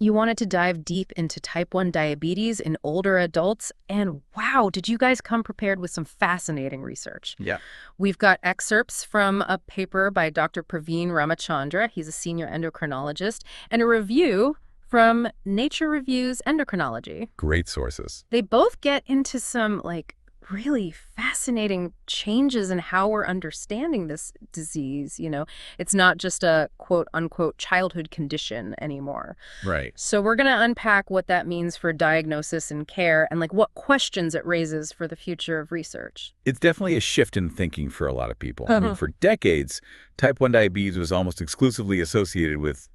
You wanted to dive deep into type 1 diabetes in older adults, and wow, did you guys come prepared with some fascinating research. Yeah. We've got excerpts from a paper by Dr. Praveen Ramachandra, he's a senior endocrinologist, and a review from Nature Reviews Endocrinology. Great sources. They both get into some, really fascinating changes in how we're understanding this disease, It's not just a quote-unquote childhood condition anymore. Right. So we're going to unpack what that means for diagnosis and care and what questions it raises for the future of research. It's definitely a shift in thinking for a lot of people. I mean, Uh-huh. for decades, type 1 diabetes was almost exclusively associated with,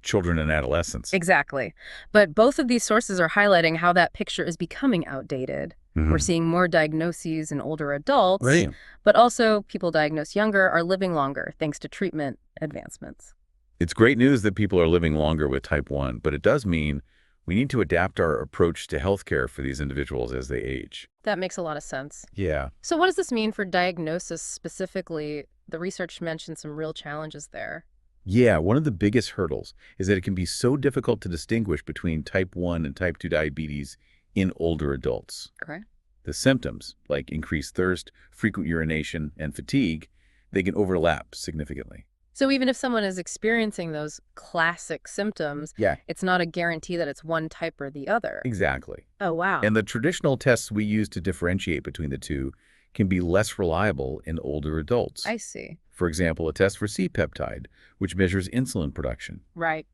children and adolescents. Exactly. But both of these sources are highlighting how that picture is becoming outdated. We're Mhm. seeing more diagnoses in older adults, Right. but also people diagnosed younger are living longer thanks to treatment advancements. It's great news that people are living longer with type 1, but it does mean we need to adapt our approach to healthcare for these individuals as they age. That makes a lot of sense. Yeah. So what does this mean for diagnosis specifically? The research mentioned some real challenges there. Yeah, one of the biggest hurdles is that it can be so difficult to distinguish between type 1 and type 2 diabetes in older adults. Okay. The symptoms, like increased thirst, frequent urination, and fatigue, they can overlap significantly. So even if someone is experiencing those classic symptoms, Yeah, it's not a guarantee that it's one type or the other. exactly. Oh, wow. And the traditional tests we use to differentiate between the two can be less reliable in older adults. I see. For example, a test for C-peptide, which measures insulin production. Right.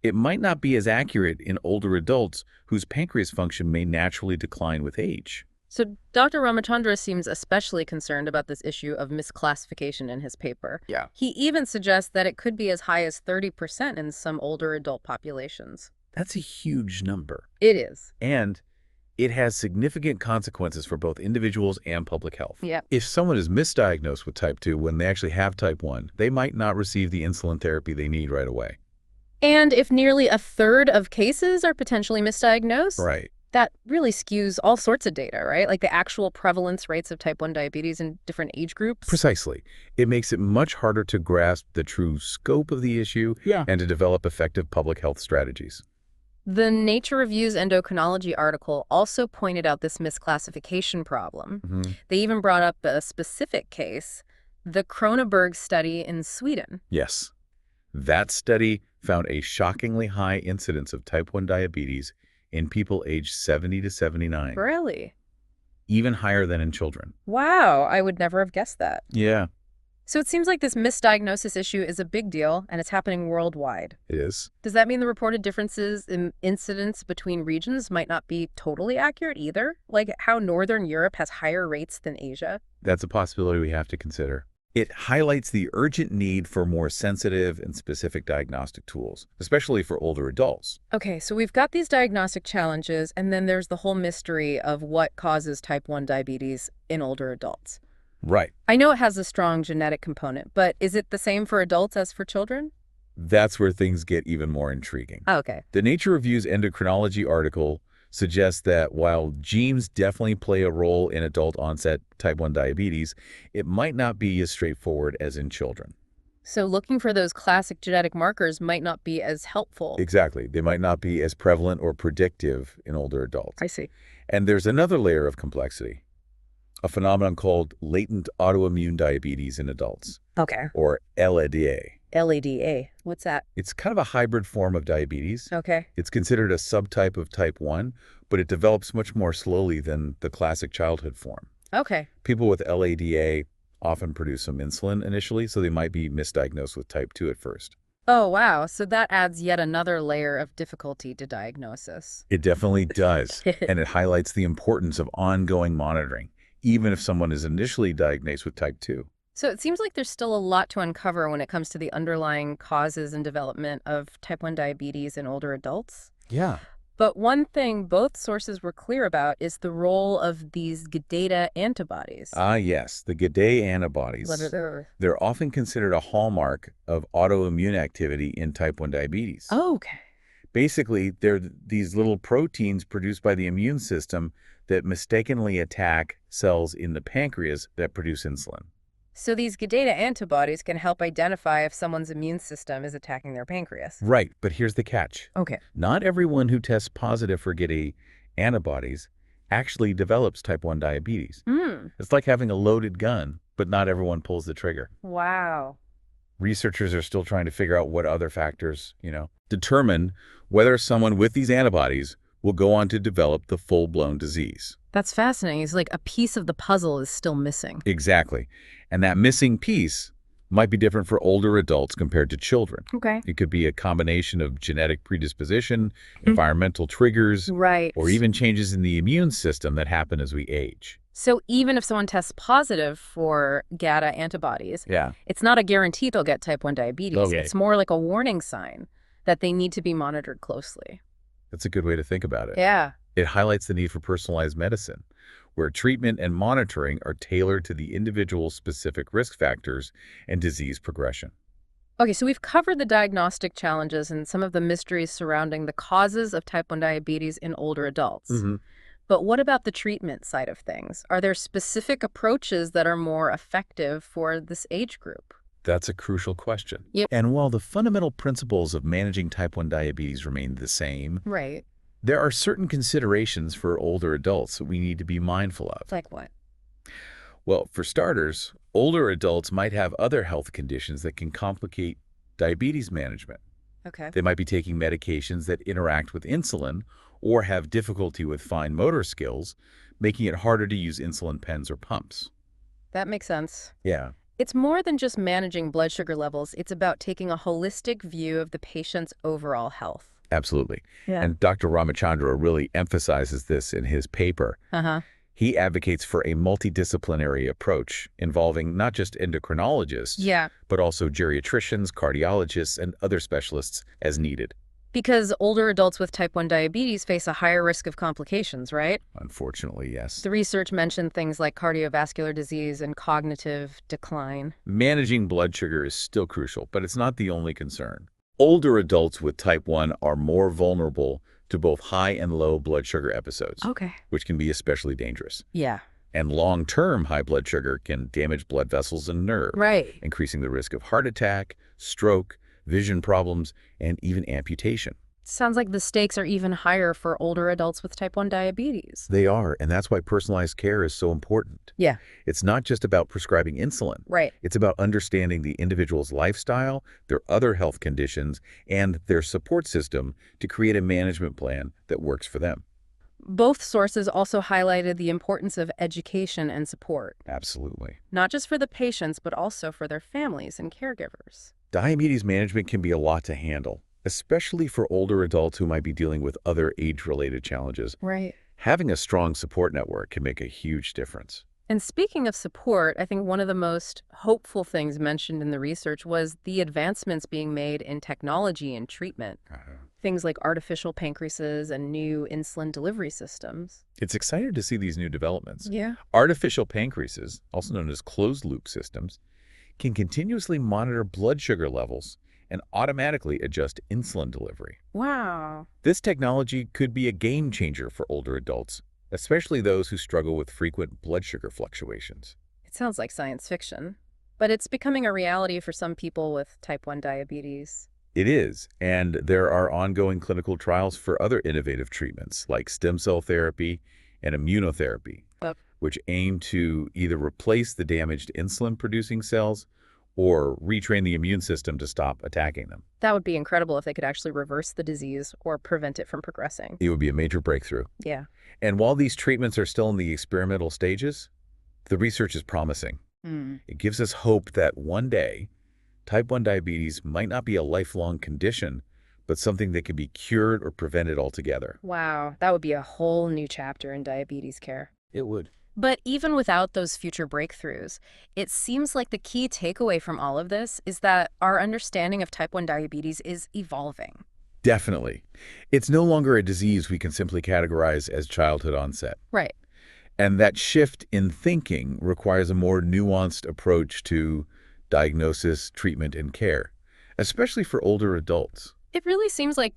It might not be as accurate in older adults whose pancreas function may naturally decline with age. So Dr. Ramachandra seems especially concerned about this issue of misclassification in his paper. Yeah. He even suggests that it could be as high as 30% in some older adult populations. That's a huge number. It is. And it has significant consequences for both individuals and public health. Yep. If someone is misdiagnosed with type 2 when they actually have type 1, they might not receive the insulin therapy they need right away. And if nearly a third of cases are potentially misdiagnosed, Right. that really skews all sorts of data, right? Like the actual prevalence rates of type 1 diabetes in different age groups. Precisely. It makes it much harder to grasp the true scope of the issue and to develop effective public health strategies. The Nature Reviews Endocrinology article also pointed out this misclassification problem. Mhm. They even brought up a specific case, the Kroneberg study in Sweden. Yes. That study found a shockingly high incidence of type 1 diabetes in people aged 70 to 79, Really? even higher than in children. Wow, I would never have guessed that. Yeah, So it seems like this misdiagnosis issue is a big deal and it's happening worldwide. it is. Does that mean the reported differences in incidence between regions might not be totally accurate either? Like how Northern Europe has higher rates than Asia? That's a possibility we have to consider. It highlights the urgent need for more sensitive and specific diagnostic tools, especially for older adults. Okay, so we've got these diagnostic challenges, and then there's the whole mystery of what causes type 1 diabetes in older adults. Right. I know it has a strong genetic component, but is it the same for adults as for children? That's where things get even more intriguing. Oh, okay. The Nature Reviews Endocrinology article suggests that while genes definitely play a role in adult-onset type 1 diabetes, it might not be as straightforward as in children. So looking for those classic genetic markers might not be as helpful. Exactly. They might not be as prevalent or predictive in older adults. I see. And there's another layer of complexity, a phenomenon called latent autoimmune diabetes in adults, Okay. or LADA. LADA. What's that? It's kind of a hybrid form of diabetes. Okay. It's considered a subtype of type 1, but it develops much more slowly than the classic childhood form. Okay. People with LADA often produce some insulin initially, so they might be misdiagnosed with type 2 at first. Oh, wow. So that adds yet another layer of difficulty to diagnosis. It definitely does, and it highlights the importance of ongoing monitoring, even if someone is initially diagnosed with type 2. So it seems like there's still a lot to uncover when it comes to the underlying causes and development of type 1 diabetes in older adults. Yeah. But one thing both sources were clear about is the role of these Gd antibodies. Ah, yes, the Gd antibodies. They're often considered a hallmark of autoimmune activity in type 1 diabetes. Oh, okay. Basically, they're these little proteins produced by the immune system that mistakenly attack cells in the pancreas that produce insulin. So these Gd antibodies can help identify if someone's immune system is attacking their pancreas. Right, but here's the catch. Okay. Not everyone who tests positive for Gd antibodies actually develops type 1 diabetes. Hmm. It's like having a loaded gun, but not everyone pulls the trigger. Wow. Researchers are still trying to figure out what other factors, determine whether someone with these antibodies will go on to develop the full-blown disease. That's fascinating. It's like a piece of the puzzle is still missing. Exactly. And that missing piece might be different for older adults compared to children. Okay. It could be a combination of genetic predisposition, environmental triggers, Right. or even changes in the immune system that happen as we age. So even if someone tests positive for GATA antibodies, Yeah. it's not a guarantee they'll get type 1 diabetes. Okay. It's more like a warning sign that they need to be monitored closely. That's a good way to think about it. Yeah. It highlights the need for personalized medicine, where treatment and monitoring are tailored to the individual's specific risk factors and disease progression. Okay, so we've covered the diagnostic challenges and some of the mysteries surrounding the causes of type 1 diabetes in older adults. But what about the treatment side of things? Are there specific approaches that are more effective for this age group? That's a crucial question. Yep. And while the fundamental principles of managing type 1 diabetes remain the same, Right. there are certain considerations for older adults that we need to be mindful of. Like what? Well, for starters, older adults might have other health conditions that can complicate diabetes management. Okay. They might be taking medications that interact with insulin or have difficulty with fine motor skills, making it harder to use insulin pens or pumps. That makes sense. Yeah, It's more than just managing blood sugar levels. It's about taking a holistic view of the patient's overall health. absolutely. Yeah. And Dr. Ramachandra really emphasizes this in his paper. Uh-huh. He advocates for a multidisciplinary approach involving not just endocrinologists, Yeah. but also geriatricians, cardiologists, and other specialists as needed. Because older adults with type 1 diabetes face a higher risk of complications, right? Unfortunately, yes. The research mentioned things like cardiovascular disease and cognitive decline. Managing blood sugar is still crucial, but it's not the only concern. Older adults with type 1 are more vulnerable to both high and low blood sugar episodes, Okay. which can be especially dangerous. Yeah. And long-term high blood sugar can damage blood vessels and nerves, Right. increasing the risk of heart attack, stroke, vision problems, and even amputation. Sounds like the stakes are even higher for older adults with type 1 diabetes. They are, and that's why personalized care is so important. Yeah. It's not just about prescribing insulin. Right. It's about understanding the individual's lifestyle, their other health conditions, and their support system to create a management plan that works for them. Both sources also highlighted the importance of education and support, Absolutely. not just for the patients, but also for their families and caregivers. Diabetes management can be a lot to handle, especially for older adults who might be dealing with other age-related challenges. Right. Having a strong support network can make a huge difference. And speaking of support, I think one of the most hopeful things mentioned in the research was the advancements being made in technology and treatment. Things like artificial pancreases and new insulin delivery systems. It's exciting to see these new developments. Yeah. Artificial pancreases, also known as closed-loop systems, can continuously monitor blood sugar levels and automatically adjust insulin delivery. Wow. This technology could be a game changer for older adults, especially those who struggle with frequent blood sugar fluctuations. It sounds like science fiction, but it's becoming a reality for some people with type 1 diabetes. It is, and there are ongoing clinical trials for other innovative treatments like stem cell therapy and immunotherapy, which aim to either replace the damaged insulin-producing cells or retrain the immune system to stop attacking them. That would be incredible if they could actually reverse the disease or prevent it from progressing. It would be a major breakthrough. Yeah. And while these treatments are still in the experimental stages, the research is promising. It gives us hope that one day, type 1 diabetes might not be a lifelong condition, but something that can be cured or prevented altogether. Wow, that would be a whole new chapter in diabetes care. It would. But even without those future breakthroughs, it seems like the key takeaway from all of this is that our understanding of type 1 diabetes is evolving. Definitely. It's no longer a disease we can simply categorize as childhood onset. Right. And that shift in thinking requires a more nuanced approach to diagnosis, treatment, and care, especially for older adults. It really seems like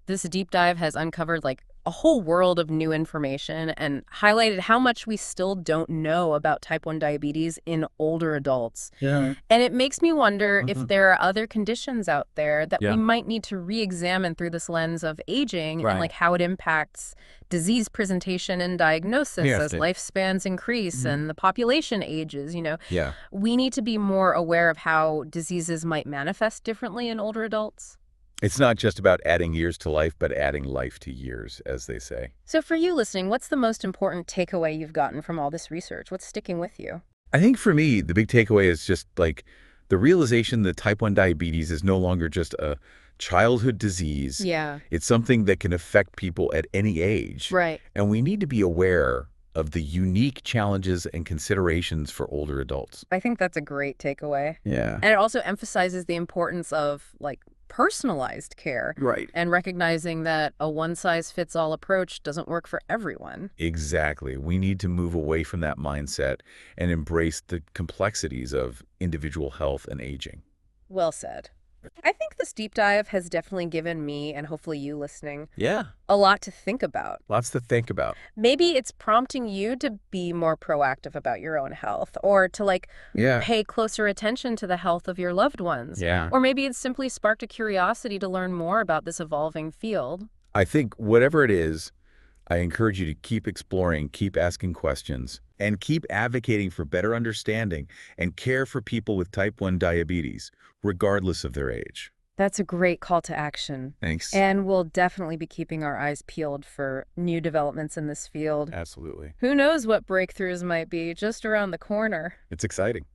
this deep dive has uncovered like a whole world of new information and highlighted how much we still don't know about type 1 diabetes in older adults. Yeah. And it makes me wonder if Mhm. there are other conditions out there that we Yeah. might need to re-examine through this lens of aging and Right. like how it impacts disease presentation and diagnosis as Interesting. lifespans increase Mhm. and the population ages. Yeah. We need to be more aware of how diseases might manifest differently in older adults. It's not just about adding years to life, but adding life to years, as they say. So for you listening, what's the most important takeaway you've gotten from all this research? What's sticking with you? I think for me, the big takeaway is just like the realization that type 1 diabetes is no longer just a childhood disease. Yeah, It's something that can affect people at any age. right. And we need to be aware of the unique challenges and considerations for older adults. I think that's a great takeaway. Yeah. And it also emphasizes the importance of like personalized care Right. and recognizing that a one-size-fits-all approach doesn't work for everyone. Exactly. We need to move away from that mindset and embrace the complexities of individual health and aging. Well said. I think this deep dive has definitely given me, and hopefully you listening, Yeah. a lot to think about. Lots to think about. Maybe it's prompting you to be more proactive about your own health or to like Yeah. pay closer attention to the health of your loved ones. Yeah. Or maybe it's simply sparked a curiosity to learn more about this evolving field. I think whatever it is, I encourage you to keep exploring, keep asking questions, and keep advocating for better understanding and care for people with type 1 diabetes, regardless of their age. That's a great call to action. Thanks. And we'll definitely be keeping our eyes peeled for new developments in this field. Absolutely. Who knows what breakthroughs might be just around the corner. It's exciting.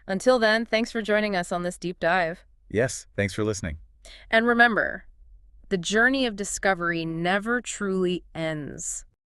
Until then, thanks for joining us on this deep dive. Yes, thanks for listening. And remember, the journey of discovery never truly ends.